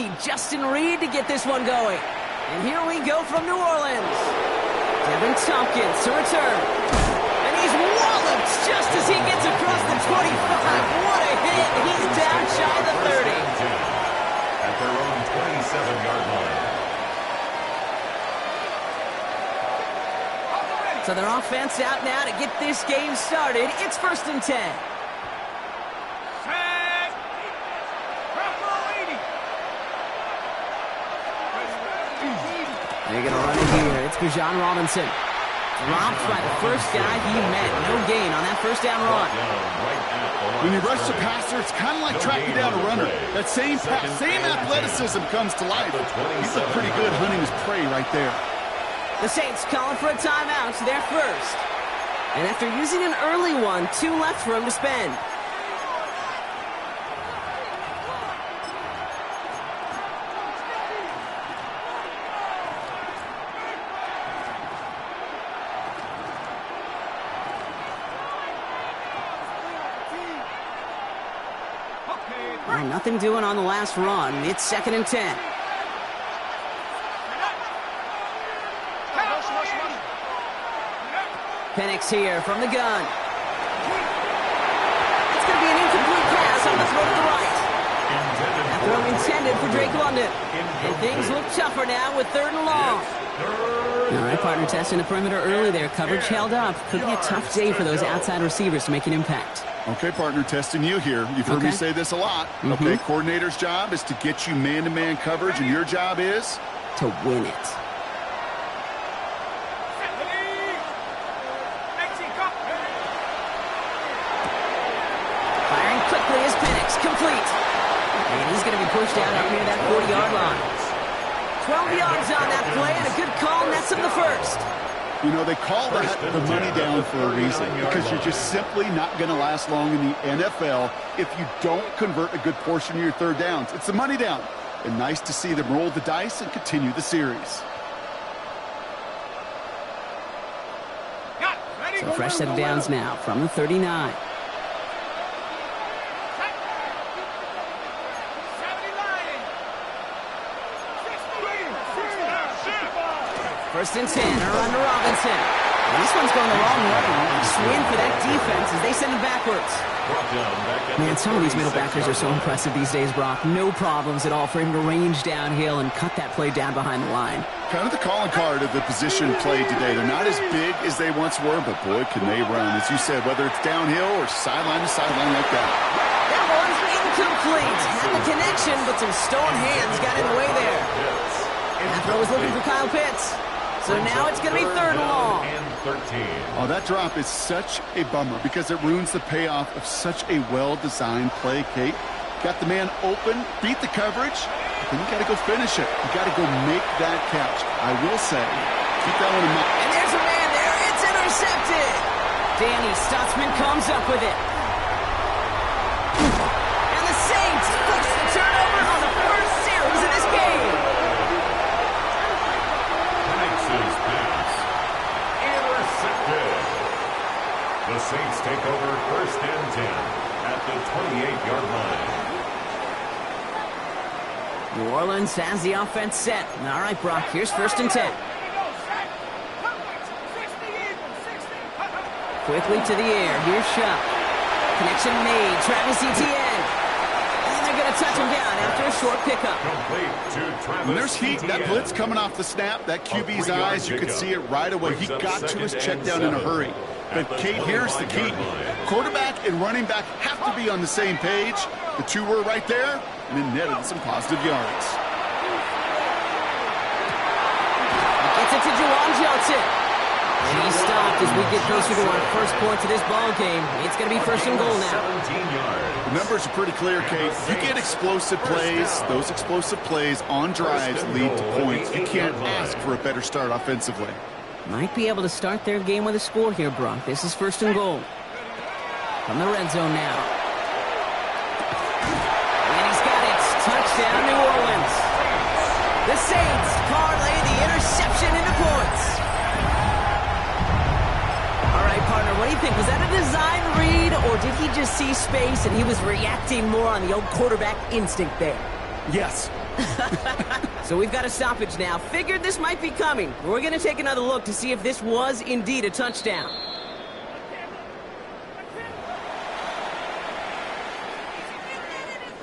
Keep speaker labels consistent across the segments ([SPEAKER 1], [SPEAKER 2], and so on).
[SPEAKER 1] safety, Justin Reed, to get this one going. And here we go from New Orleans. Devin Tompkins to return. And he's walloped just as he gets across the 25. What a hit. He's down shy of the 30.
[SPEAKER 2] At their own 27-yard line.
[SPEAKER 1] So their offense out now to get this game started. It's 1st and 10. They're going to run it here. It's Bijan Robinson. Dropped by the first guy he met. No gain on that first down run.
[SPEAKER 3] When you rush the passer, it's kind of like tracking down a runner. That same athleticism comes to life. He's looked pretty good hunting his prey right there.
[SPEAKER 1] The Saints calling for a timeout. They're first. And after using an early one, 2 left for him to spend. Well, nothing doing on the last run. It's 2nd and 10. Penix here from the gun. It's going to be an incomplete pass on the throw to the right. That throw intended for Drake London. And things look tougher now with 3rd and long. All right, partner, testing the perimeter early there. Coverage held up. Could be a tough day for those outside receivers to make an impact.
[SPEAKER 3] Okay, partner, testing you here. You've heard me say this a lot. Okay, coordinator's job is to get you man-to-man coverage, and your job is?
[SPEAKER 1] To win it. Firing quickly is Penix. Complete. And he's going to be pushed out up near that 40-yard line. 12 yards on that play, and a good call nets him the first.
[SPEAKER 3] You know, they call that the money down for a reason, because you're just simply not going to last long in the NFL if you don't convert a good portion of your 3rd downs. It's the money down. And nice to see them roll the dice and continue the series.
[SPEAKER 1] So a fresh set of downs now from the 39. First and 10, a run to Robinson. And this one's going the wrong way. Nice win for that defense as they send him backwards. Man, some of these middle backers are so impressive these days, Brock. No problems at all for him to range downhill and cut that play down behind the line.
[SPEAKER 3] Kind of the calling card of the position played today. They're not as big as they once were, but boy, can they run. As you said, whether it's downhill or sideline to sideline like that.
[SPEAKER 1] That one's incomplete. Had the connection, but some stone hands got in the way there. That throw was looking for Kyle Pitts. So now it's going to be 3rd and long.
[SPEAKER 3] Oh, that drop is such a bummer because it ruins the payoff of such a well-designed play, Kate. Got the man open, beat the coverage, but then you got to go finish it. You got to go make that catch. I will say, keep that one in mind.
[SPEAKER 1] And there's a man there. It's intercepted. Danny Stutzman comes up with it. And the Saints force the turnover on the first series of this game.
[SPEAKER 2] The Saints take over 1st and 10 at the 28-yard line.
[SPEAKER 1] New Orleans has the offense set. All right, Brock, here's 1st and 10. Quickly to the air. Here's Shupp. Connection made. Travis Etienne. And they're going to touch him down after a short pickup.
[SPEAKER 3] When there's heat, that blitz coming off the snap, that QB's eyes, you could see it right away. He got to his check down in a hurry. But, Kate, here's the key. Quarterback and running back have to be on the same page. The two were right there, and it netted some positive yards.
[SPEAKER 1] Gets it to Juwan Johnson. And he stopped as we get closer to our first points of this ball game. It's going to be 1st and goal now.
[SPEAKER 3] The numbers are pretty clear, Kate. You get explosive plays. Those explosive plays on drives lead to points. You can't ask for a better start offensively.
[SPEAKER 1] Might be able to start their game with a score here, Brock. This is 1st and goal. From the red zone now. And he's got it. Touchdown, New Orleans. The Saints parlay the interception into points. All right, partner, what do you think? Was that a design read, or did he just see space and he was reacting more on the old quarterback instinct there?
[SPEAKER 3] Yes,
[SPEAKER 1] So we've got a stoppage now. Figured this might be coming. We're going to take another look to see if this was indeed a touchdown.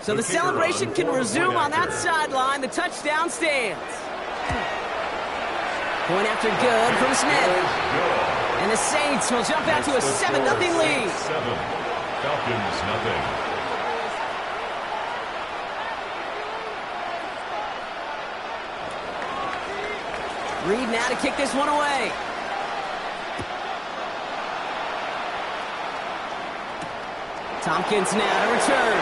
[SPEAKER 1] So the celebration can resume on that sideline. The touchdown stands. Point after good from Smith. And the Saints will jump out to a 7-0 lead.
[SPEAKER 2] 7. Falcons, nothing.
[SPEAKER 1] Reed now to kick this one away. Tompkins now to return.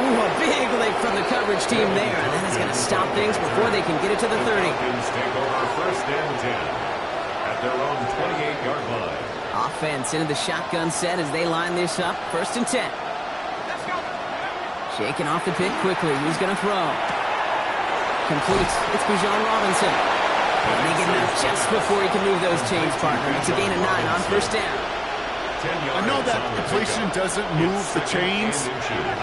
[SPEAKER 1] Ooh, a big lick from the coverage team there. And that is going to stop things before they can get it to the 30.
[SPEAKER 2] Falcons take over first and 10 at their own 28-yard line.
[SPEAKER 1] Offense into the shotgun set as they line this up. First and 10. Shaking off the pit quickly. Who's going to throw? Complete. It's Bijan Robinson. And they get enough just before he can move those chains, partner. It's a gain of 9 on first down.
[SPEAKER 3] I know that completion doesn't move the chains.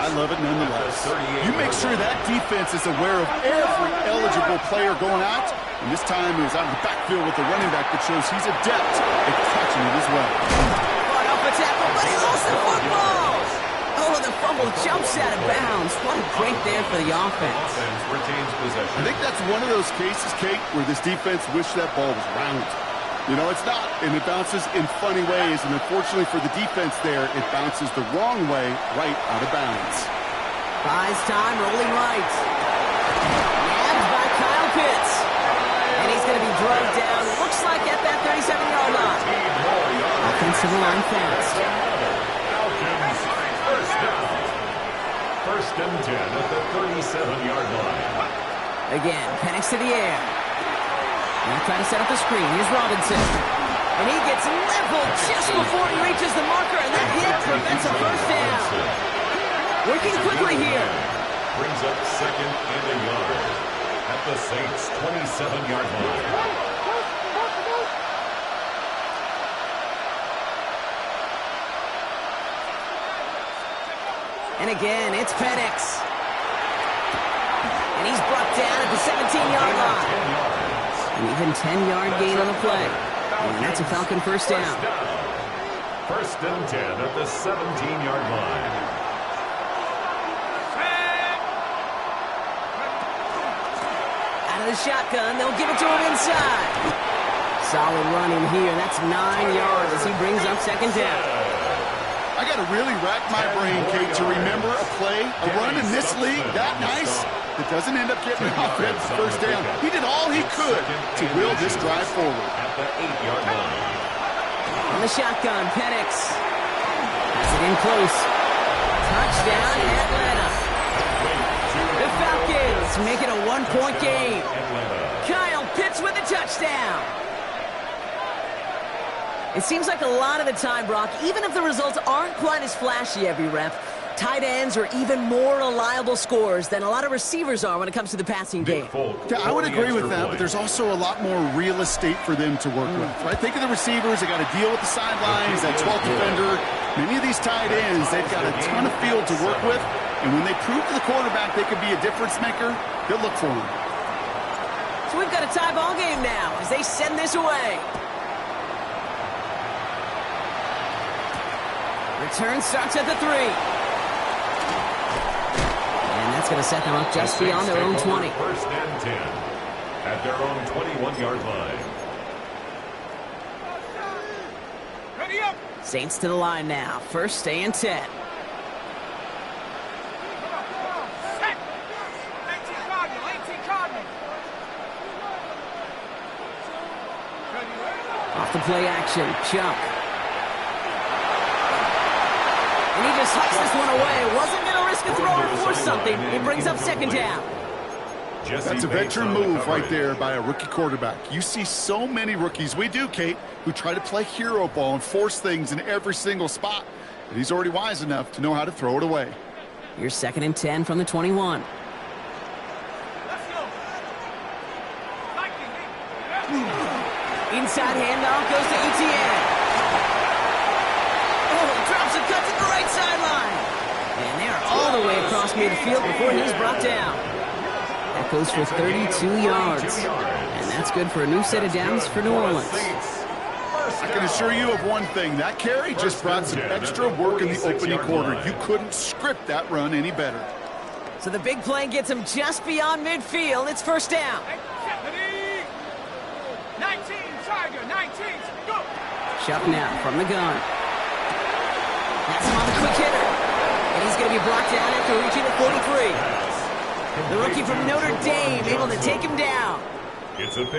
[SPEAKER 3] I love it nonetheless. You make sure that defense is aware of every eligible player going out. And this time he was out of the backfield with the running back that shows he's adept at catching it as well.
[SPEAKER 1] Fought off a tackle, but he lost the football. Oh, the fumble jumps out of bounds. What a break there for the offense.
[SPEAKER 2] Retains possession.
[SPEAKER 3] I think that's one of those cases, Kate, where this defense wished that ball was round. You know, it's not, and it bounces in funny ways, and unfortunately for the defense there, it bounces the wrong way right out of bounds.
[SPEAKER 1] Buys time, rolling right. Nabbed by Kyle Pitts. And he's going to be drugged down, it looks like at that 37-yard line. Offensive line fast.
[SPEAKER 2] Falcons, first down. First and 10 at the 37-yard line.
[SPEAKER 1] Again, Penix to the air. Now trying to set up the screen. Here's Robinson. And he gets leveled just before he reaches the marker, and that hit prevents a first down. Working quickly here.
[SPEAKER 2] Brings up second and a yard at the Saints' 27-yard line.
[SPEAKER 1] And again, it's Penix. And he's brought down at the 17-yard line. An even 10-yard gain on the play. And that's a Falcon first down.
[SPEAKER 2] First and 10 at the 17-yard line.
[SPEAKER 1] Out of the shotgun, they'll give it to him inside. Solid run in here. That's 9 yards as he brings up second down.
[SPEAKER 3] I got to really rack my brain, Kate, to remember a play, a run in this league that nice that doesn't end up getting an offense first down. He did all he could to will this drive forward.
[SPEAKER 2] At the 8-yard line.
[SPEAKER 1] On the shotgun, Penix has it in close. Touchdown, Atlanta. The Falcons make it a 1-point game. Kyle Pitts with a touchdown. It seems like a lot of the time, Brock, even if the results aren't quite as flashy every rep, tight ends are even more reliable scorers than a lot of receivers are when it comes to the passing game.
[SPEAKER 3] Yeah, I would agree with that, but there's also a lot more real estate for them to work with. Right? Think of the receivers. They got to deal with the sidelines, that 12th defender. Many of these tight ends, they've got a ton of field to work with, and when they prove to the quarterback they could be a difference maker, they'll look for him.
[SPEAKER 1] So we've got a tie ball game now as they send this away. Return starts at the 3. And that's going to set them up just beyond their own 20.
[SPEAKER 2] First and 10 at their own 21-yard line.
[SPEAKER 4] Ready up.
[SPEAKER 1] Saints to the line now. First and 10. Off the play action. Chuck. And he just hucks this one away. Wasn't going to risk a throw or force something. It brings up second down.
[SPEAKER 3] That's a veteran move right there by a rookie quarterback. You see so many rookies, we do, Kate, who try to play hero ball and force things in every single spot. But he's already wise enough to know how to throw it away.
[SPEAKER 1] Here's second and 10 from the 21. Inside handoff goes to ETN. Oh, drops a cut to the right sideline. And they're all the way across midfield before he's brought down. That goes for 32 yards. And that's good for a new set of downs for New Orleans.
[SPEAKER 3] I can assure you of one thing. That carry just brought some extra work in the opening quarter. You couldn't script that run any better.
[SPEAKER 1] So the big play gets him just beyond midfield. It's first down.
[SPEAKER 4] 19, Tiger, 19, go!
[SPEAKER 1] Shuck now from the gun. That's him on the quick hitter. And he's going to be brought down after reaching the 43. The rookie from Notre Dame able to take him down.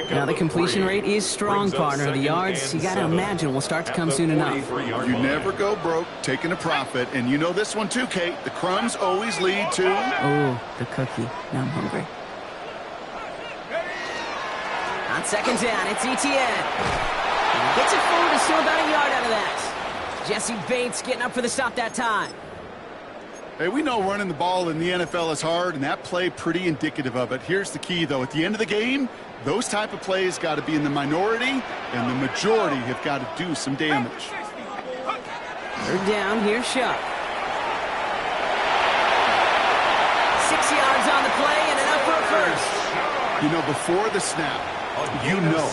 [SPEAKER 1] Now the completion rate is strong, partner. The yards, you got to imagine, will start to come soon enough.
[SPEAKER 3] You never go broke taking a profit. And you know this one too, Kate. The crumbs always lead to...
[SPEAKER 1] Oh, the cookie. Now I'm hungry. On second down, it's ETN. And he gets it forward to still about a yard out of that. Jesse Bates getting up for the stop that time.
[SPEAKER 3] Hey, we know running the ball in the NFL is hard, and that play pretty indicative of it. Here's the key, though. At the end of the game, those type of plays got to be in the minority, and the majority have got to do some damage.
[SPEAKER 1] Third down, here's Shuck. 6 yards on the play, and enough for a first.
[SPEAKER 3] You know, before the snap,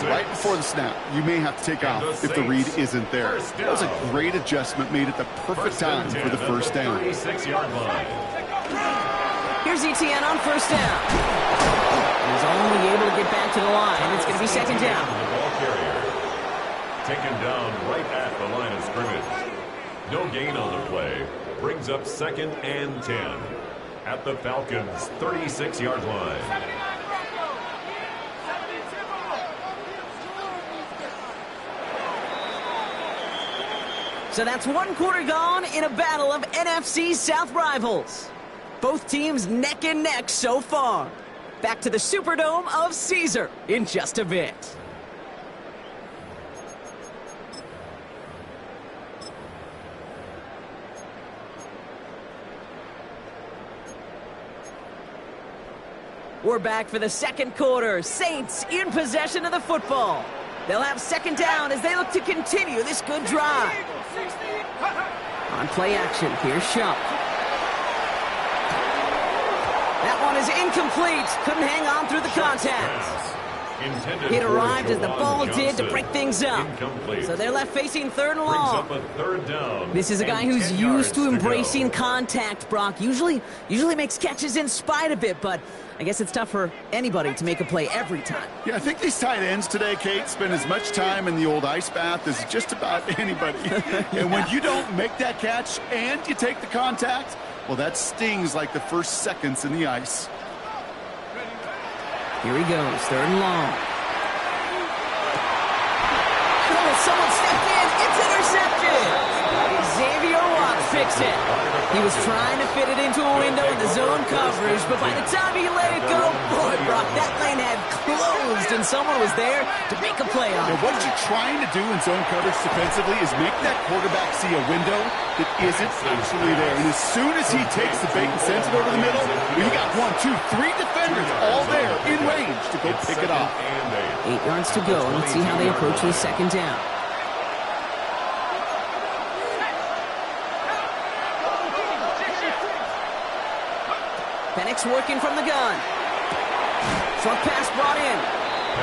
[SPEAKER 3] right before the snap, you may have to take off if the read isn't there. That was a great adjustment made at the perfect time for the first down.
[SPEAKER 1] Here's ETN on first down. He's only able to get back to the line. It's going to be second down.
[SPEAKER 2] Taken down right at the line of scrimmage. No gain on the play. Brings up 2nd and 10 at the Falcons' 36-yard line.
[SPEAKER 1] So that's one quarter gone in a battle of NFC South rivals. Both teams neck and neck so far. Back to the Superdome of Caesar in just a bit. We're back for the second quarter. Saints in possession of the football. They'll have second down as they look to continue this good drive. On play action, here's Shuck. That one is incomplete. Couldn't hang on through the contact. It arrived as the ball did to break things up. So they're left facing third and long. This is a guy who's used to embracing contact, Brock. Usually makes catches in spite of it, but I guess it's tough for anybody to make a play every time.
[SPEAKER 3] Yeah, I think these tight ends today, Kate, spend as much time in the old ice bath as just about anybody. And when you don't make that catch and you take the contact, well, that stings like the first seconds in the ice.
[SPEAKER 1] Here he goes, third and long. Oh, someone stepped in. It's intercepted. Xavier Watts picks it. He was trying to fit it into a window in the zone coverage, but by the time he let it go, boy, Brock, that lane had closed, and someone was there to make a play on it.
[SPEAKER 3] Now, what you're trying to do in zone coverage defensively is make that quarterback see a window that isn't actually there. And as soon as he takes the bait and sends it over the middle, well, you got 1, 2, 3 defenders all there in range to go pick it off.
[SPEAKER 1] 8 yards to go. Let's see how they approach the second down. Penix working from the gun. Short pass brought in.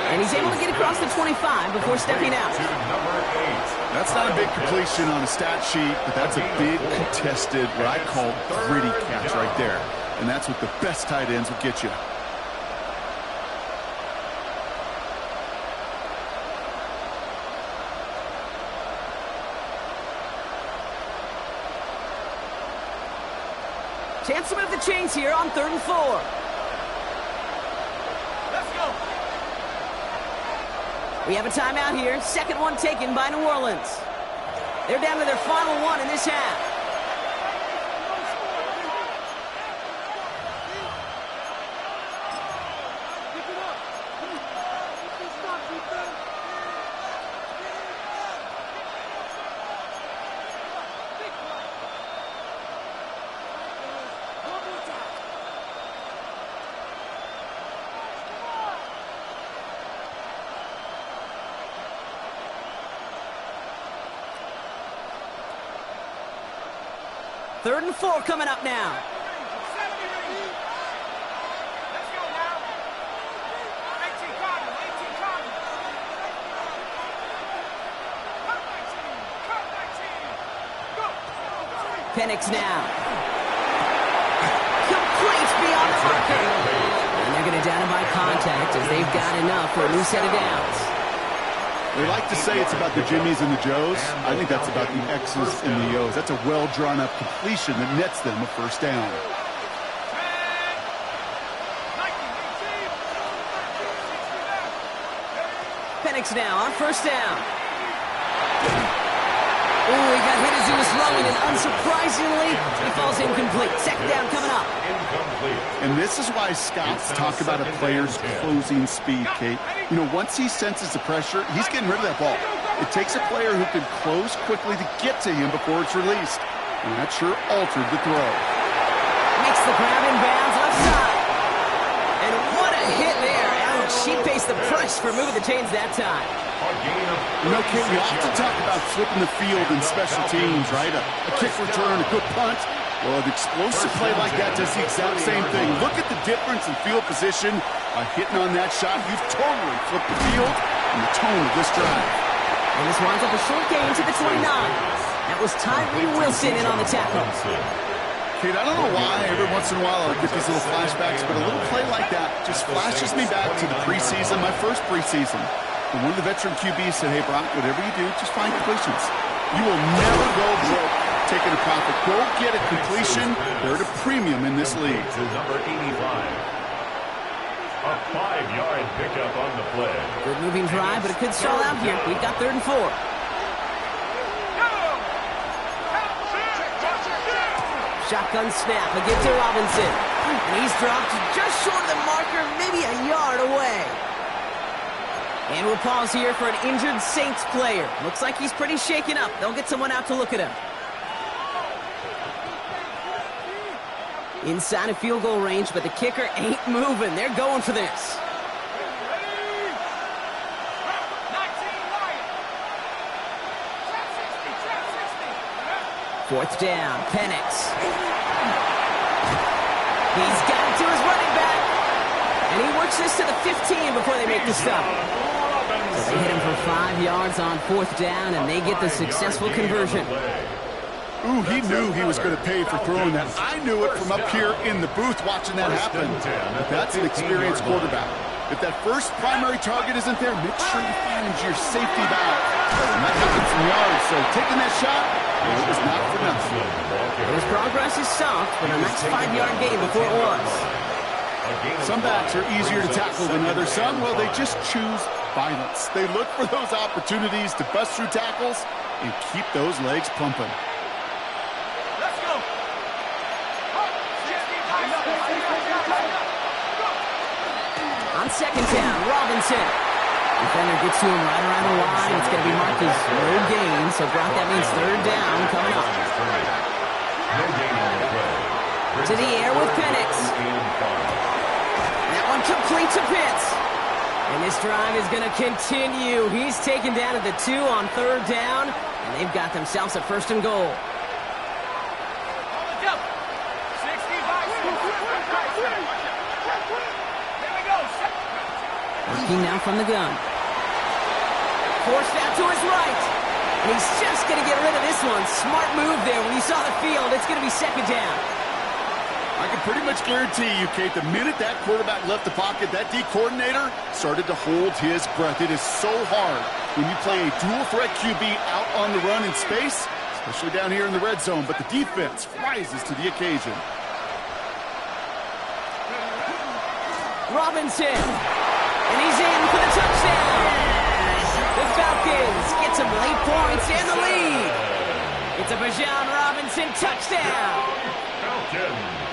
[SPEAKER 1] And he's able to get across the 25 before stepping out.
[SPEAKER 3] That's not a big completion on a stat sheet, but that's a big contested, what I call gritty catch right there. And that's what the best tight ends will get you.
[SPEAKER 1] Chance to move the chains here on 3rd and 4.
[SPEAKER 4] Let's go.
[SPEAKER 1] We have a timeout here. Second one taken by New Orleans. They're down to their final one in this half. Third and 4 coming up now. Penix now. Complete beyond the marker. And they're going to down him by contact as they've got enough for a new set of downs.
[SPEAKER 3] They like to say it's about the Jimmies and the Joes. I think that's about the X's and the O's. That's a well-drawn-up completion that nets them a first down.
[SPEAKER 1] Penix now on first down. Ooh, he got hit as he was throwing, and unsurprisingly, he falls incomplete. Second down coming up.
[SPEAKER 3] And this is why scouts talk about a player's closing speed, Kate. You know, once he senses the pressure, he's getting rid of that ball. It takes a player who can close quickly to get to him before it's released. And that sure altered the throw.
[SPEAKER 1] Makes the grab in bounds left side. And what a hit there. Ouch, she faced the press for moving the chains that time.
[SPEAKER 3] You know, Kate, we often talk about flipping the field in special teams, right? A kick return, a good punt. Well, an explosive play like that does the exact same thing. Look at the difference in field position. By hitting on that shot, you've totally flipped the field and the tone of this drive.
[SPEAKER 1] And this winds up a short gain to the 29. That was Tyree Wilson in on the tackle.
[SPEAKER 3] Kate, I don't know why every once in a while I get these little flashbacks, but a little play like that just flashes me back to the preseason, my first preseason. And one of the veteran QBs said, hey, Brock, whatever you do, just find completions. You will never go broke taking a profit. Go get a completion. They're at a premium in this league.
[SPEAKER 2] To number 85. A 5-yard pickup on the play.
[SPEAKER 1] Good moving drive, but it could stall out here. We've got 3rd and 4. Shotgun snap again to Robinson. And he's dropped just short of the marker, maybe a yard away. And we'll pause here for an injured Saints player. Looks like he's pretty shaken up. They'll get someone out to look at him. Inside of field goal range, but the kicker ain't moving. They're going for this. Fourth down, Penix. He's got it to his running back. And he works this to the 15 before they make the stop. So they hit him for 5 yards on 4th down, and they get the successful conversion.
[SPEAKER 3] Ooh, he knew he was going to pay for throwing that. I knew it from up here in the booth watching that happen. But that's an experienced quarterback. If that first primary target isn't there, make sure you find your safety valve. And that happens from yards, so taking that shot, well, it was not for nothing.
[SPEAKER 1] His progress is soft, but a nice 5-yard gain before it was.
[SPEAKER 3] Some backs are easier to tackle than others. Some, well, they just choose violence. They look for those opportunities to bust through tackles and keep those legs pumping.
[SPEAKER 4] Let's go.
[SPEAKER 1] On 2nd down, Robinson. Defender gets to him right around the line. It's going to be marked as no gain, so Brock, that means 3rd down coming up. To the air with Penix. That one complete to Pitts. And this drive is going to continue. He's taken down at the 2 on 3rd down, and they've got themselves a 1st and goal. Working now from the gun. Forced out to his right. And he's just going to get rid of this one. Smart move there. When you saw the field, it's going to be 2nd down.
[SPEAKER 3] I can pretty much guarantee you, Kate, the minute that quarterback left the pocket, that D coordinator started to hold his breath. It is so hard when you play a dual threat QB out on the run in space, especially down here in the red zone, but the defense rises to the occasion.
[SPEAKER 1] Robinson. And he's in for the touchdown. The Falcons get some late points and the lead. It's a Bijan Robinson touchdown.
[SPEAKER 2] Falcons.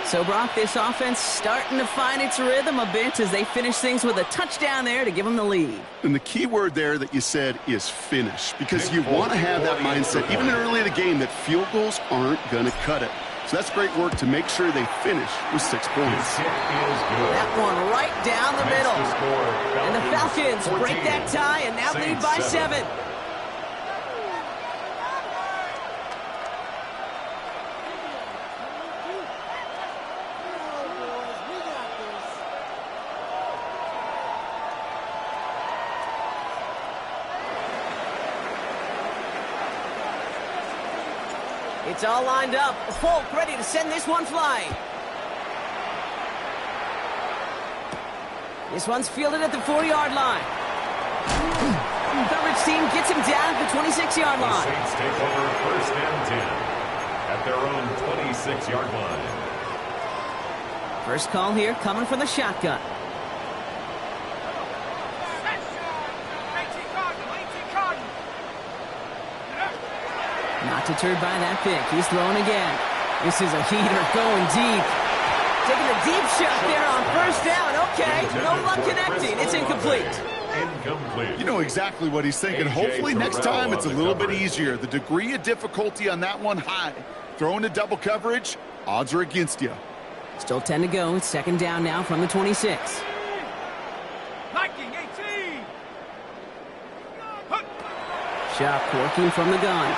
[SPEAKER 1] So, Brock, this offense starting to find its rhythm a bit as they finish things with a touchdown there to give them the lead.
[SPEAKER 3] And the key word there that you said is finish, because you want to have that mindset, even early in the game, that field goals aren't going to cut it. So that's great work to make sure they finish with 6 points.
[SPEAKER 1] That one right down the middle. And the Falcons break that tie and now lead by 7. It's all lined up. Folk ready to send this one flying. This one's fielded at the 4-yard line. Coverage team gets him down at the 26-yard
[SPEAKER 2] The
[SPEAKER 1] line.
[SPEAKER 2] Saints take over first and 10 at their own 26-yard line.
[SPEAKER 1] First call here coming from the shotgun. Not deterred by that pick. He's throwing again. This is a heater going deep. Taking a deep shot there on first down. Okay, no luck connecting. It's incomplete.
[SPEAKER 2] Incomplete.
[SPEAKER 3] You know exactly what he's thinking. Hopefully next time it's a little bit easier. The degree of difficulty on that one high. Throwing to double coverage, odds are against you.
[SPEAKER 1] Still 10 to go. It's second down now from the 26.
[SPEAKER 4] Liking 18.
[SPEAKER 1] Shot working from the gun.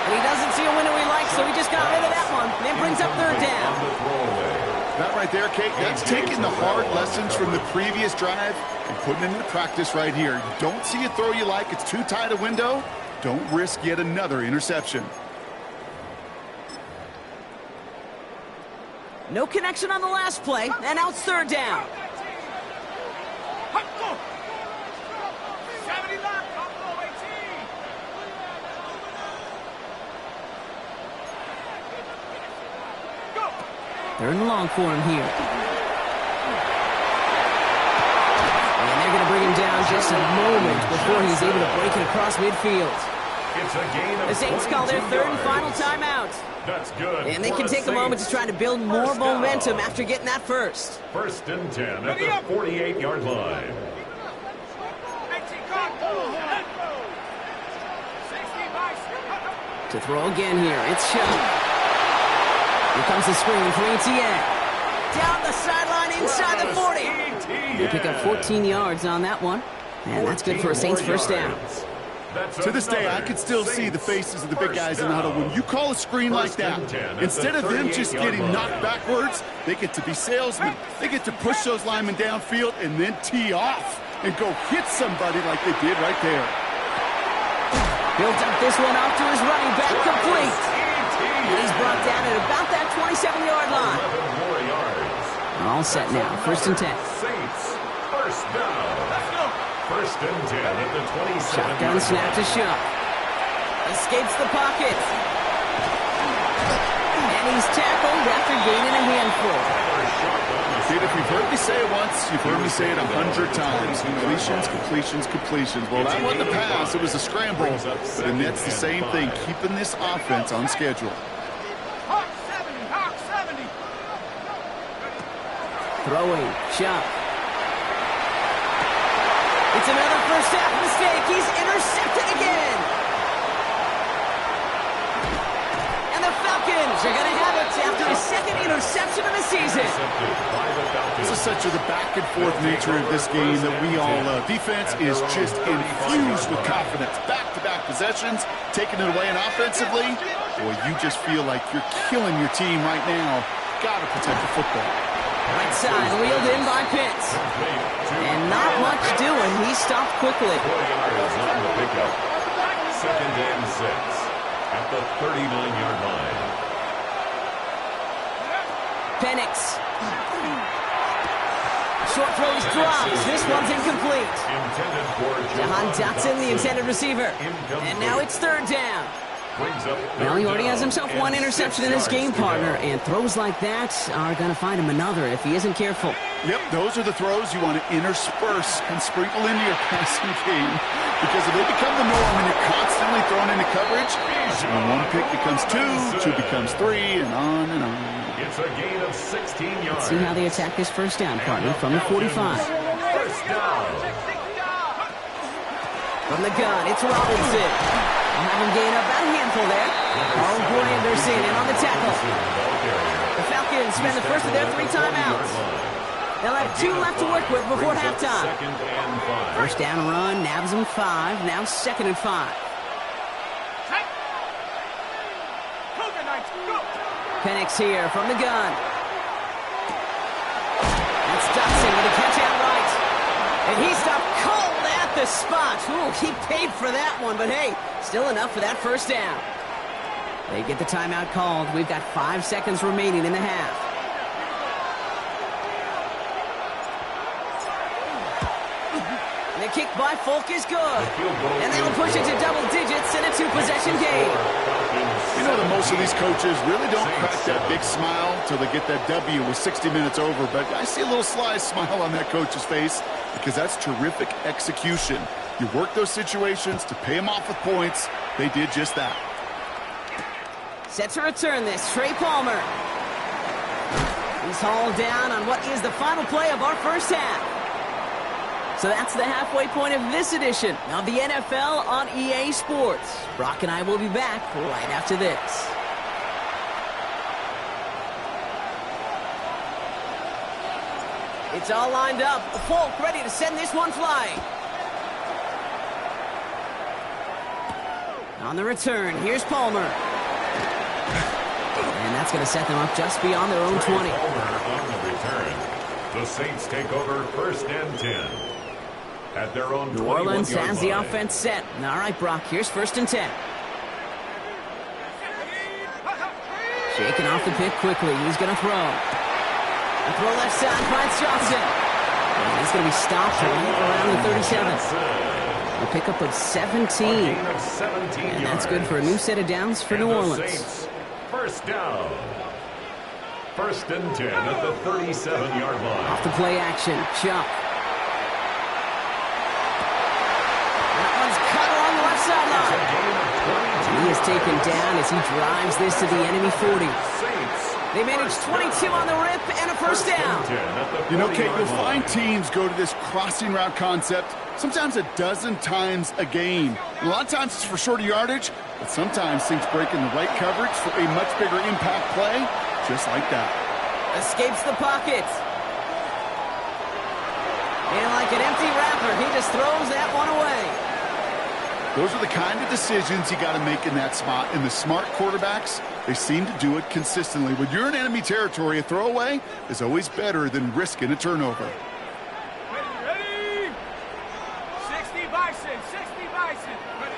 [SPEAKER 1] And he doesn't see a window he likes, so he just got rid of that one. Then brings up third down.
[SPEAKER 3] That right there, Kate, that's taking the hard lessons from the previous drive and putting it into practice right here. You don't see a throw you like, it's too tight a window, don't risk yet another interception.
[SPEAKER 1] No connection on the last play, and now it's third down.
[SPEAKER 4] 70 left. Go, 18. Go.
[SPEAKER 1] Third and long for him here. And they're going to bring him down just a moment before he's able to break it across midfield.
[SPEAKER 2] It's a gain of
[SPEAKER 1] The Saints call their
[SPEAKER 2] 22
[SPEAKER 1] third and final
[SPEAKER 2] yards.
[SPEAKER 1] timeout.
[SPEAKER 2] That's good.
[SPEAKER 1] And they
[SPEAKER 2] for
[SPEAKER 1] can
[SPEAKER 2] the
[SPEAKER 1] take a moment to
[SPEAKER 2] Saints.
[SPEAKER 1] try to build more
[SPEAKER 2] First down.
[SPEAKER 1] momentum after getting that first.
[SPEAKER 2] First and 10 at the 48-yard line.
[SPEAKER 4] 18. Go. 60 nice.
[SPEAKER 1] To throw again here, it's Shell. Here comes the screen for ATL. Down the sideline inside the 40. They pick up 14 yards on that one. And that's good for a Saints first down.
[SPEAKER 3] To this day, I can still see the faces of the big guys in the huddle. When you call a screen like that, instead of them just getting knocked backwards, they get to be salesmen. They get to push those linemen downfield and then tee off and go hit somebody like they did right there.
[SPEAKER 1] Built up this one off to his running back, complete. And he's brought down at about that 27-yard line.
[SPEAKER 2] 11 more yards.
[SPEAKER 1] All set now, first and 10.
[SPEAKER 2] Saints, first down.
[SPEAKER 4] Let's go.
[SPEAKER 2] First and 10 at the 27.
[SPEAKER 1] Shotgun snap to Shuck. Escapes the pocket. And he's tackled after gaining a handful.
[SPEAKER 3] Dude, if you've heard me say it once, you've heard me say it 100 times. Completions, completions, completions. Well, that wasn't a pass. It was a scramble. But and that's the same thing, keeping this offense on schedule.
[SPEAKER 4] Hawk 70. Hawk 70.
[SPEAKER 1] Throwing, Shuck. It's another first half mistake. He's intercepted again. And the Falcons are going to have it after his second interception of the season.
[SPEAKER 3] This is such the back and forth nature of this game that we all love. Defense is just infused with confidence. Back-to-back possessions, taking it away and offensively, boy, you just feel like you're killing your team right now. Got to protect the football.
[SPEAKER 1] Right side, wheeled in by Pitts. And not much doing. He stopped quickly.
[SPEAKER 2] 4 yards on the pickup. Second and 6 at the 39-yard line.
[SPEAKER 1] Penix. Short throws drops. This one's incomplete.
[SPEAKER 2] Intended for
[SPEAKER 1] Jahan Dotson, the intended receiver. And now it's third down. Well, he already has himself one interception in his game partner, and throws like that are going to find him another if he isn't careful.
[SPEAKER 3] Yep, those are the throws you want to intersperse and sprinkle into your passing game, because if they become the norm and you're constantly thrown into coverage, when one pick becomes two becomes three, and on and on.
[SPEAKER 2] It's a gain of 16 yards.
[SPEAKER 1] Let's see how they attack this first down partner from the 45.
[SPEAKER 2] First down.
[SPEAKER 1] From the gun, it's Robinson. I'll have him gain about a handful there. Carl Anderson in on the tackle. The Falcons spend the first of their 3 timeouts. They'll have 2 left to work with before halftime.
[SPEAKER 2] Second and 5.
[SPEAKER 1] First down run, nabs them 5. Now second and 5. Penix here from the gun. That's Dotson with a catch out right. And he stopped cold at at the spot. Ooh, he paid for that one, but hey, still enough for that first down. They get the timeout called. We've got 5 seconds remaining in the half. And the kick by Folk is good. And they'll push it to double digits in a 2-possession game.
[SPEAKER 3] You know that most of these coaches really don't crack that big smile till they get that W with 60 minutes over, but I see a little sly smile on that coach's face because that's terrific execution. You work those situations to pay them off with points. They did just that.
[SPEAKER 1] Set to return this, Trey Palmer. He's hauled down on what is the final play of our first half. So that's the halfway point of this edition of the NFL on EA Sports. Brock and I will be back right after this. It's all lined up. Folk ready to send this one flying. On the return, here's Palmer. And that's going to set them up just beyond their own 20.
[SPEAKER 2] Palmer on the return. The Saints take over 1st and 10. At their own
[SPEAKER 1] New Orleans
[SPEAKER 2] 21-yard
[SPEAKER 1] has the
[SPEAKER 2] line.
[SPEAKER 1] offense set. All right, Brock, here's 1st and 10. Shaking off the pick quickly. He's going to throw. A throw left side, finds Johnson. And he's going to be stopped right around the 37. A pickup of 17. And that's good for a new set of downs for New Orleans.
[SPEAKER 2] First down. 1st and 10 at the 37-yard line.
[SPEAKER 1] Off the play action, Chuck. He is taken down as he drives this to the enemy 40. They manage 22 on the rip and a first down.
[SPEAKER 3] You know, Kate, you'll find teams go to this crossing route concept sometimes a dozen times a game. And a lot of times it's for shorter yardage, but sometimes things break in the right coverage for a much bigger impact play, just like that.
[SPEAKER 1] Escapes the pocket. And like an empty wrapper, he just throws that one away.
[SPEAKER 3] Those are the kind of decisions you got to make in that spot. And the smart quarterbacks, they seem to do it consistently. When you're in enemy territory, a throwaway is always better than risking a turnover.
[SPEAKER 4] Ready? 60 Bison, 60 Bison. Ready.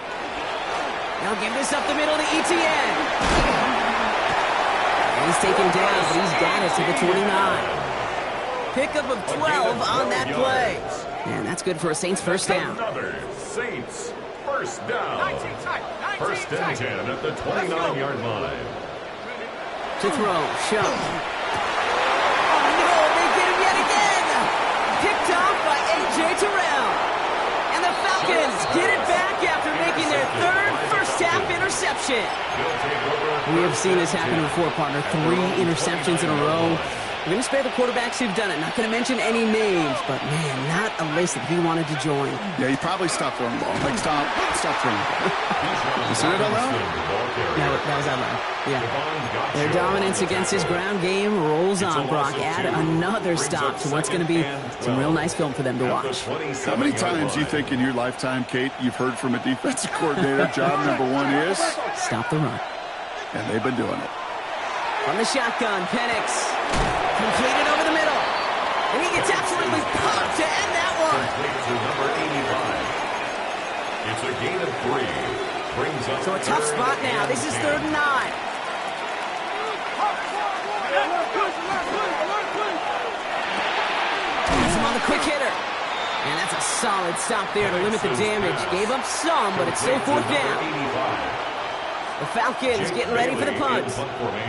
[SPEAKER 1] They'll give this up the middle to ETN. And he's taken down, but he's got it to the 29. Pickup of 12 on that play. And that's good for a Saints first down.
[SPEAKER 2] Another Saints first down.
[SPEAKER 4] 19 tight, 19
[SPEAKER 2] 1st and 10 at the 29-yard line.
[SPEAKER 1] To throw, Show. Oh no, they get him yet again. Picked off by A.J. Terrell. And the Falcons get it back after making their 3rd first-half interception. We have seen this happen before, partner. 3 interceptions in a row. We're going to spare the quarterbacks who've done it. Not going to mention any names, but man, not a list that he wanted to join.
[SPEAKER 3] Yeah, he probably stopped throwing the ball. Like, stop throwing the ball. You said it out loud?
[SPEAKER 1] That was out loud. Yeah. Their dominance against his ground game rolls on, Brock. Add another stop to what's going to be some real nice film for them to watch.
[SPEAKER 3] How many times do you think in your lifetime, Kate, you've heard from a defensive coordinator, job number 1 is?
[SPEAKER 1] Stop the run.
[SPEAKER 3] And they've been doing it.
[SPEAKER 1] From the shotgun, Penix. Completed over the middle. And he gets absolutely pumped to end that one.
[SPEAKER 2] To number 85. It's a gain of 3. Brings up
[SPEAKER 1] So a tough spot now. This is 3rd and 9. Puts him on the quick hitter. And that's a solid stop there to limit the damage. Gave up some, but it's still 4th down. The Falcons getting ready for the punt.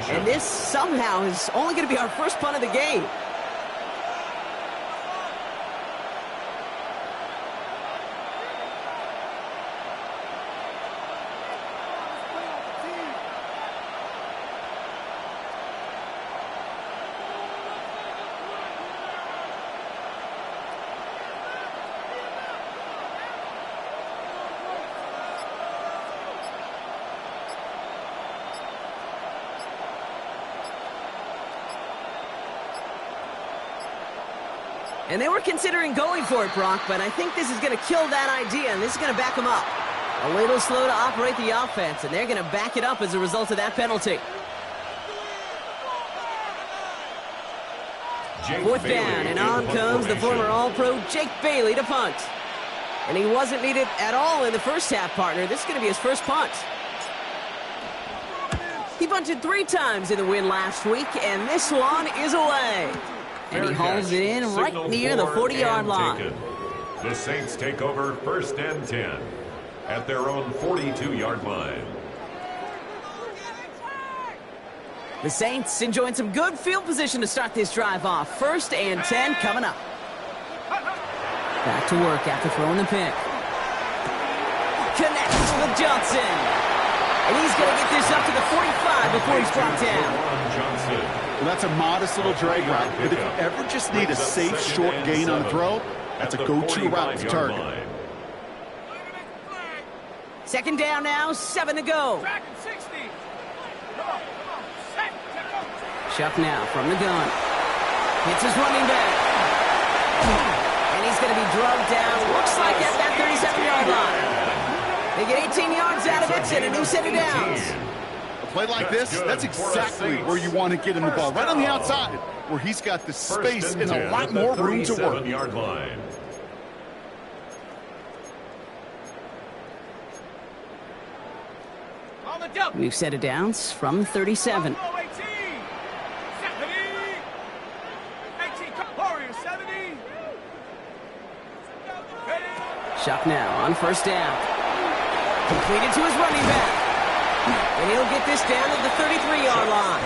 [SPEAKER 1] And this somehow is only going to be our first punt of the game. And they were considering going for it, Brock, but I think this is going to kill that idea, and this is going to back them up. A little slow to operate the offense, and they're going to back it up as a result of that penalty. 4th down, and on comes the former All-Pro Jake Bailey to punt. And he wasn't needed at all in the first half, partner. This is going to be his first punt. He punted 3 times in the win last week, and this one is away. And he hauls it in right near the 40-yard line.
[SPEAKER 2] The Saints take over 1st and 10 at their own 42-yard line.
[SPEAKER 1] The Saints enjoying some good field position to start this drive off. 1st and 10 coming up. Back to work after throwing the pick. Connects with Johnson. And he's going to get this up to the 45 before he's brought down.
[SPEAKER 3] Well, that's a modest little drag route, but if you ever just need a safe, short gain on the throw, that's a go-to route to target.
[SPEAKER 1] 2nd down now, 7 to go. Shuck now from the gun. Hits his running back. And he's going to be drugged down, looks like at that 37-yard line. They get 18 yards out of it and a new set of downs.
[SPEAKER 3] A play like this, that's exactly where you want to get him the ball, right on the outside, where he's got the space and a lot more room to work.
[SPEAKER 2] Line.
[SPEAKER 1] New set of downs from 37. Shuck now on 1st down. Completed to his running back. And he'll get this down at the 33-yard line.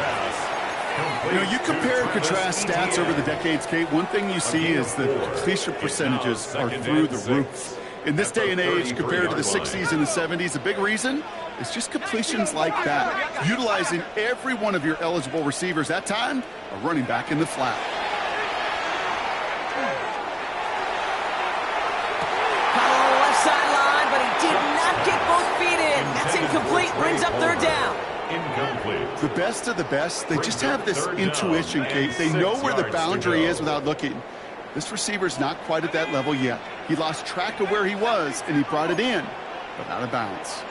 [SPEAKER 3] You know, you compare and contrast stats over the decades, Kate. One thing you see is the completion percentages are through the roof. In this day and age, compared to the 60s and the 70s, a big reason is just completions like that. Utilizing every one of your eligible receivers. That time, a running back in the flat.
[SPEAKER 1] Incomplete, brings up 3rd down.
[SPEAKER 2] Incomplete.
[SPEAKER 3] The best of the best, they just have this intuition, Kate. They know where the boundary is without looking. This receiver's not quite at that level yet. He lost track of where he was, and he brought it in, but out of bounds.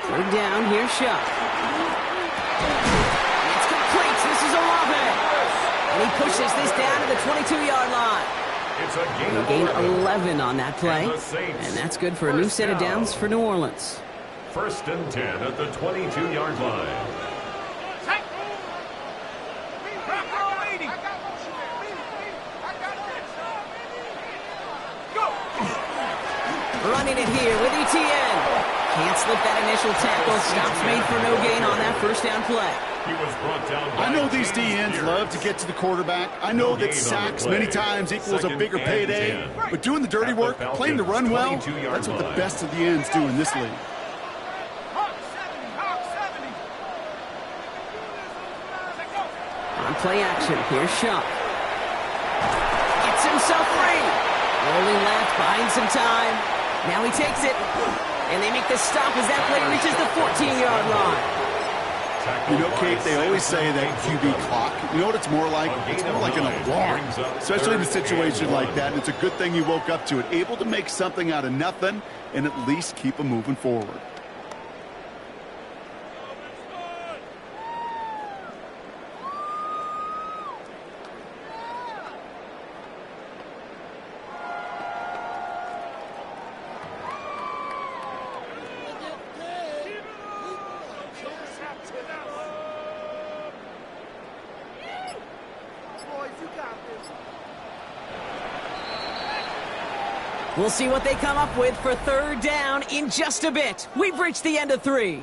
[SPEAKER 1] Third down, here's Shuck. It's complete, this is Olave. And he pushes this down to the 22-yard line.
[SPEAKER 2] It's a
[SPEAKER 1] gain 11 on that play, and that's good for a new set of downs for New Orleans.
[SPEAKER 2] 1st and 10 at the 22-yard line.
[SPEAKER 1] Running it here with ETN. Can't slip that initial tackle. Stops made for no gain on that 1st down play.
[SPEAKER 2] He was brought down.
[SPEAKER 3] I know these DNs love to get to the quarterback. I know that sacks many times equals a bigger payday. But doing the dirty work, playing the run well, that's what the best of the ends do in this league.
[SPEAKER 1] On play action, here's Shuck. Gets himself free. Rolling left, buying some time. Now he takes it. And they make the stop as that play reaches the 14-yard line.
[SPEAKER 3] You know, Kate, they always say that QB clock. You know what it's more like? It's more like an alarm, especially in a situation like that. And it's a good thing you woke up to it, able to make something out of nothing and at least keep them moving forward.
[SPEAKER 1] We'll see what they come up with for 3rd down in just a bit. We've reached the end of 3.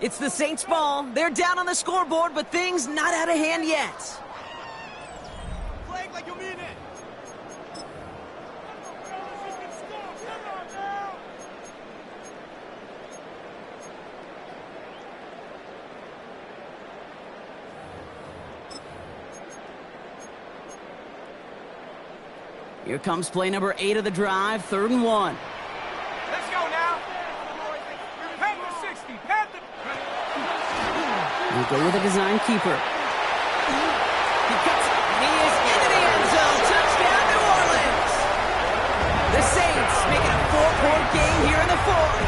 [SPEAKER 1] It's the Saints' ball. They're down on the scoreboard, but things not out of hand yet.
[SPEAKER 4] Play like you mean it.
[SPEAKER 1] Here comes play number 8 of the drive, 3rd and 1.
[SPEAKER 4] Let's go now. Panther 60. Panther.
[SPEAKER 1] We'll go with a design keeper. He cuts it. He is into the end zone. Touchdown, New Orleans. The Saints making a 4-point game here in the 4th.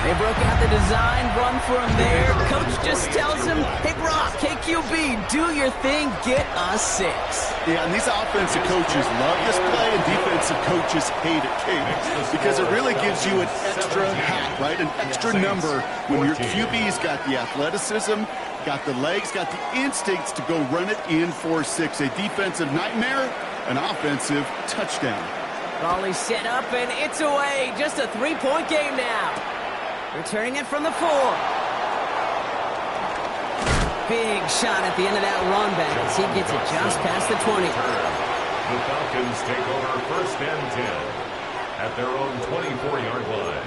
[SPEAKER 1] They broke out the design, run for him there. Coach just tells him, hey, Brock, KQB, do your thing, get a 6.
[SPEAKER 3] Yeah, and these offensive coaches love this play, and defensive coaches hate it, Kate, because it really gives you an extra hat, right? An extra number when your QB's got the athleticism, got the legs, got the instincts to go run it in for 6. A defensive nightmare, an offensive touchdown.
[SPEAKER 1] Volley set up, and it's away. Just a 3-point game now. Returning it from the 4. Big shot at the end of that run back as he gets it just past the 20.
[SPEAKER 2] The Falcons take over 1st and 10 at their own 24-yard line.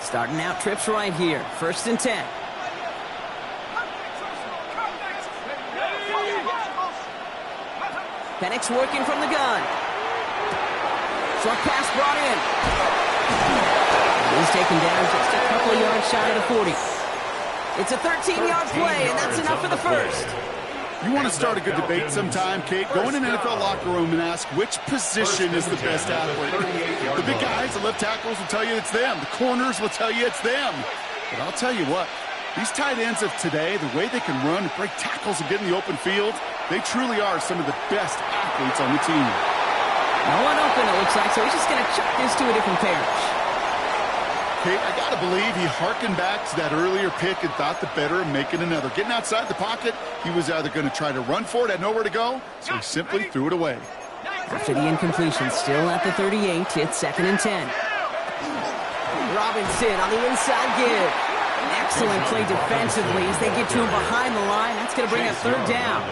[SPEAKER 1] Starting out trips right here. 1st and 10. Penix working from the gun. Short pass brought in. He's taken down just a couple of yards shy of the 40. It's a 13-yard play, and that's enough for the first.
[SPEAKER 3] You want to start a good debate sometime, Kate? Go in an NFL locker room and ask which position is the best athlete. The big guys, the left tackles will tell you it's them. The corners will tell you it's them. But I'll tell you what, these tight ends of today, the way they can run, break tackles, and get in the open field, they truly are some of the best athletes on the team.
[SPEAKER 1] No one open, it looks like, so he's just going to chuck this to a different parish.
[SPEAKER 3] Kate, I got to believe he hearkened back to that earlier pick and thought the better of making another. Getting outside the pocket, he was either going to try to run for it, had nowhere to go, so he simply threw it away.
[SPEAKER 1] After the incompletion, still at the 38, it's 2nd and 10. Robinson on the inside give. An excellent play defensively as they get to him behind the line. That's going to bring up 3rd down.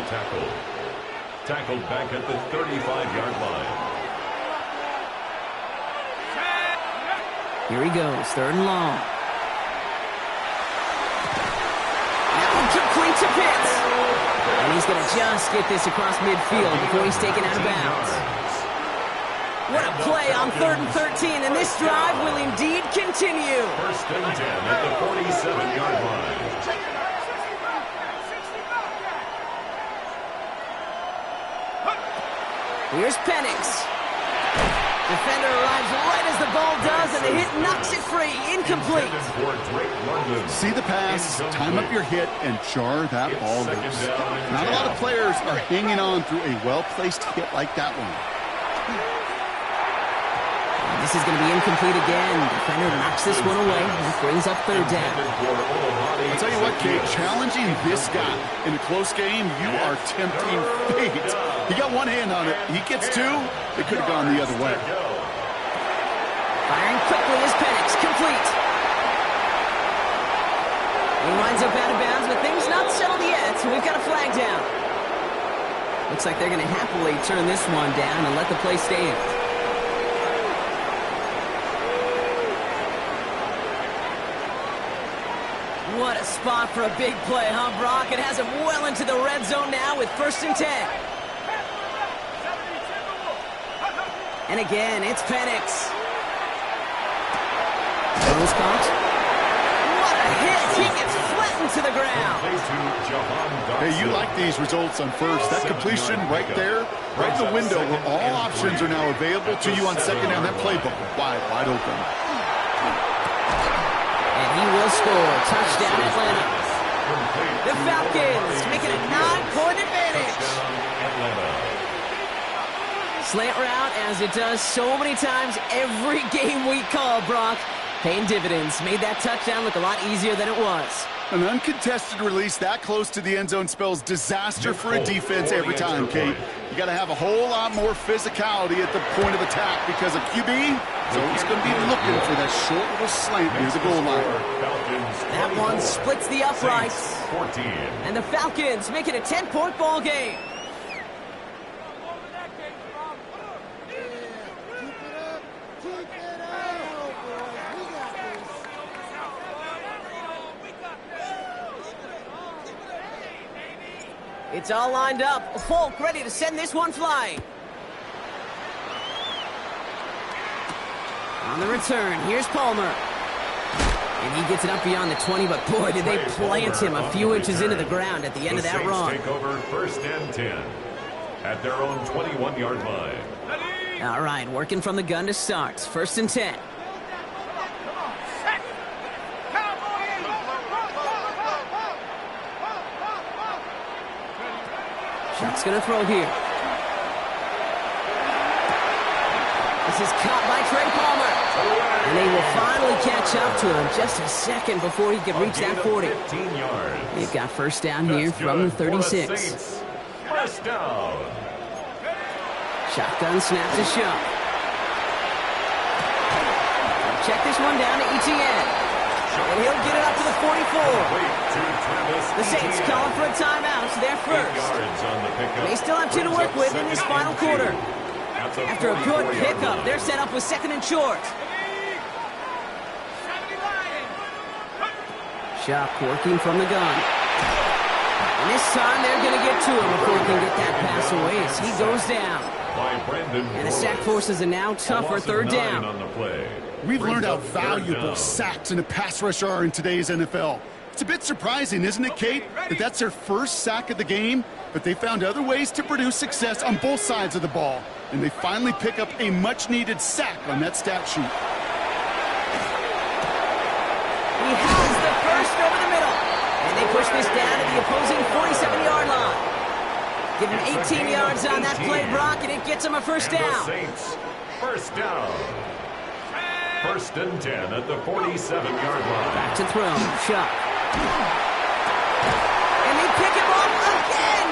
[SPEAKER 2] Tackled back at the 35-yard line.
[SPEAKER 1] Here he goes, 3rd and long. Now complete to Pitts. And he's going to just get this across midfield before he's taken out of bounds. What a play on 3rd and 13, and this drive will indeed continue.
[SPEAKER 2] 1st and 10 at the 47-yard line.
[SPEAKER 1] Here's Penix. Defender arrives right as the ball does, and the hit knocks it free. Incomplete.
[SPEAKER 3] See the pass, time up your hit, and jar that ball loose. Not a lot of players are hanging on through a well-placed hit like that one.
[SPEAKER 1] This is going to be incomplete again. Defender knocks this one away and brings up 3rd down.
[SPEAKER 3] I'll tell you what, Kate, challenging this guy in a close game, you are tempting fate. He got one hand on it. He gets 2. It could have gone the other way.
[SPEAKER 1] Firing quickly is Penix. Complete. He winds up out of bounds, but things not settled yet, so we've got a flag down. Looks like they're going to happily turn this one down and let the play stand. What a spot for a big play, huh, Brock? It has him well into the red zone now with 1st and 10. And again, it's Penix. Throws caught. What a hit! He gets flattened to the ground.
[SPEAKER 3] Hey, you like these results on first. That completion right there, right in the window where all options are now available to you on 2nd down. That playbook wide open.
[SPEAKER 1] And he will score. Touchdown, Atlanta. The Falcons making a 9-point advantage. Slant route, as it does so many times every game we call, Brock. Paying dividends. Made that touchdown look a lot easier than it was.
[SPEAKER 3] An uncontested release that close to the end zone spells disaster for a defense every time, Kate. You got to have a whole lot more physicality at the point of attack because a QB is always going to be looking for that short little slant near the goal line.
[SPEAKER 1] That one splits the uprights. And the Falcons make it a 10-point ball game. It's all lined up. Folk ready to send this one flying. On the return, here's Palmer. And he gets it up beyond the 20, but boy, did they plant him a few inches into the ground at the end of that run.
[SPEAKER 2] Take over 1st and 10 at their own 21-yard line.
[SPEAKER 1] All right, working from the gun to start. 1st and 10. Chuck's going to throw here. This is caught by Trey Palmer. And they will finally catch up to him just a second before he can reach that 40. They've got first down here from the 36.
[SPEAKER 2] First down.
[SPEAKER 1] Shotgun snap to Shuck. Check this one down to ETN. And he'll get it up to the 44. The Saints calling for a timeout. It's their first. They still have 2 to work with in this final quarter. After a good pickup, they're set up with second and short. Shuck working from the gun. And this time they're going to get to him before he can get that pass away as he goes down. And the sack forces a now tougher third down.
[SPEAKER 3] We've learned how valuable sacks in a pass rush are in today's NFL. It's a bit surprising, isn't it, Kate, that that's their first sack of the game, but they found other ways to produce success on both sides of the ball, and they finally pick up a much-needed sack on that stat sheet.
[SPEAKER 1] He has the first over the middle, and they push this down to the opposing 47-yard line. Give him 18 yards on that play, Brock, and it gets him a first down.
[SPEAKER 2] First down. First and 10 at the 47-yard line.
[SPEAKER 1] Back to throw. Shuck. And they pick him off again.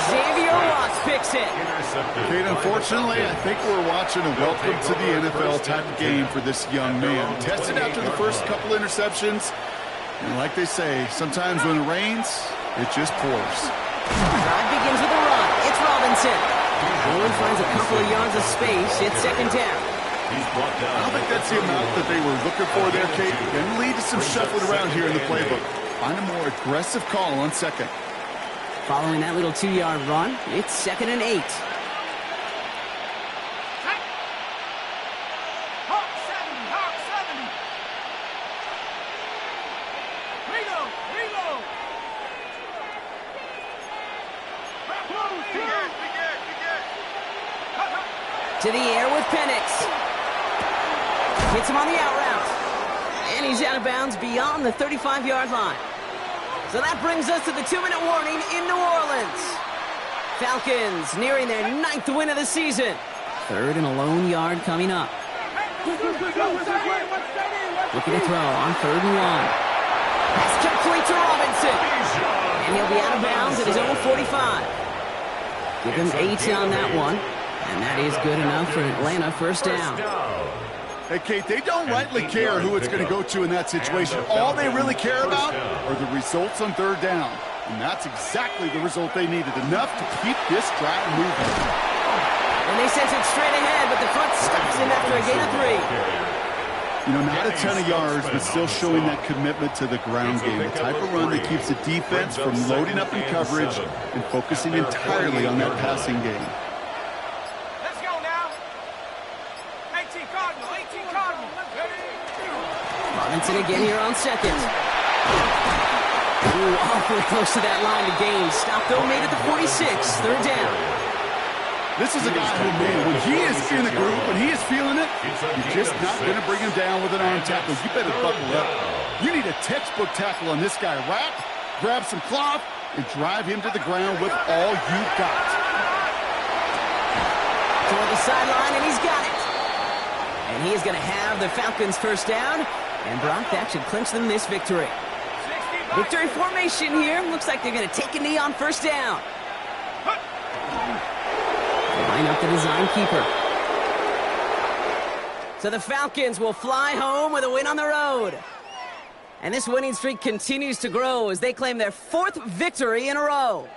[SPEAKER 1] Xavier Watts picks it.
[SPEAKER 3] Kate, unfortunately, I think we're watching a welcome to the NFL type of game for this young man. Tested after the first couple interceptions. And like they say, sometimes when it rains, it just pours.
[SPEAKER 1] Drive begins with a run. It's Robinson. Owen finds a couple of yards of space. It's second down.
[SPEAKER 3] I don't think that's the amount that they were looking for there, Kate. Going to lead to some shuffling around here in the playbook. Find a more aggressive call on second.
[SPEAKER 1] Following that little 2-yard run, it's second and 8.
[SPEAKER 4] Hawk 70, Hawk 70. Reload, reload.
[SPEAKER 1] To the air with Penix. Hits him on the out route. And he's out of bounds beyond the 35-yard line. So that brings us to the 2-minute warning in New Orleans. Falcons nearing their 9th win of the season. Third and a lone yard coming up. Looking to throw on third and 1. Pass complete to Robinson. And he'll be out of bounds at his own 45. Give him 8 on that one. And that is good enough for Atlanta first down.
[SPEAKER 3] Hey, Kate, they don't rightly care who it's going to go to in that situation. All they really care about are the results on third down. And that's exactly the result they needed. Enough to keep this drive moving.
[SPEAKER 1] And they sent it straight ahead, but the front stops him after a gain of 3.
[SPEAKER 3] You know, not a ton of yards, but still showing that commitment to the ground game. The type of run that keeps the defense from loading up in coverage and focusing entirely on that passing game.
[SPEAKER 4] Let's go now. 18 Cardinal, 18 Cardinal.
[SPEAKER 1] Robinson again here on second. Ooh, awfully close to that line to gain. Stop though, made it to 46. Third down.
[SPEAKER 3] This is a guy who, man, when he is in the groove, when he is feeling it, you're just not going to bring him down with an arm tackle. You better buckle up. You need a textbook tackle on this guy. Wrap, grab some cloth, and drive him to the ground with all you've got.
[SPEAKER 1] Toward the sideline, and he's got it. And he is going to have the Falcons first down. And Brock, that should clinch them this victory. Victory formation here. Looks like they're going to take a knee on first down. Line up the design keeper. So the Falcons will fly home with a win on the road. And this winning streak continues to grow as they claim their 4th victory in a row.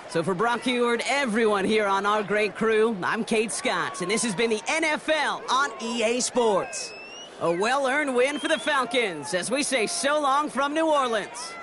[SPEAKER 1] So for Brock Heward, everyone here on our great crew, I'm Kate Scott, and this has been the NFL on EA Sports. A well-earned win for the Falcons as we say so long from New Orleans.